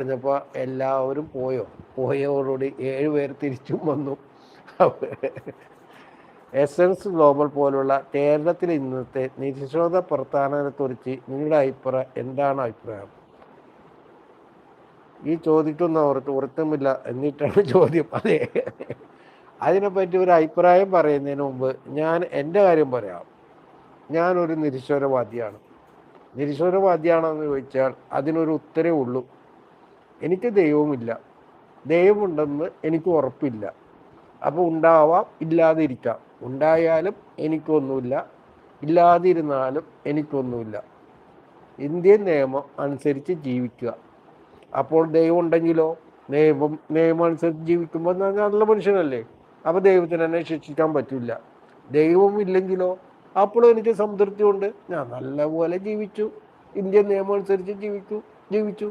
പറഞ്ഞപ്പോൾ എല്ലാവരും പോയതോടുകൂടി 7 പേർ തിരിച്ചും വന്നു. എസൻസ് ഗ്ലോബൽ പോലുള്ള കേരളത്തിൽ ഇന്നത്തെ നിരീശ്വര പ്രസ്ഥാനത്തെക്കുറിച്ച് നിങ്ങളുടെ എന്താണ് അഭിപ്രായം? ഈ ചോദിക്കുന്ന വൃത്തമില്ല എന്നിട്ടാണ് ചോദ്യം. അതെ, അതിനെപ്പറ്റി ഒരു അഭിപ്രായം പറയുന്നതിന് മുമ്പ് ഞാൻ എൻ്റെ കാര്യം പറയാം. ഞാനൊരു നിരീശ്വരവാദിയാണ്. നിരീശ്വരവാദിയാണെന്ന് ചോദിച്ചാൽ അതിനൊരു ഉത്തരവേ ഉള്ളൂ. എനിക്ക് ദൈവമില്ല, ദൈവമുണ്ടെന്ന് എനിക്ക് ഉറപ്പില്ല. അപ്പോൾ ഉണ്ടാവാം, ഇല്ലാതിരിക്കാം. ഉണ്ടായാലും എനിക്കൊന്നുമില്ല, ഇല്ലാതിരുന്നാലും എനിക്കൊന്നുമില്ല. ഇന്ത്യൻ നിയമം അനുസരിച്ച് ജീവിക്കുക. അപ്പോൾ ദൈവം ഉണ്ടെങ്കിലോ? നിയമം അനുസരിച്ച് ജീവിക്കുമ്പോൾ നല്ല മനുഷ്യനല്ലേ? അപ്പോൾ ദൈവത്തിന് എന്നെ ശിക്ഷിക്കാൻ പറ്റില്ല. ദൈവം ഇല്ലെങ്കിലോ? അപ്പോഴും എനിക്ക് സംതൃപ്തി ഉണ്ട്. ഞാൻ നല്ലപോലെ ജീവിച്ചു, ഇന്ത്യൻ നിയമം അനുസരിച്ച് ജീവിച്ചു.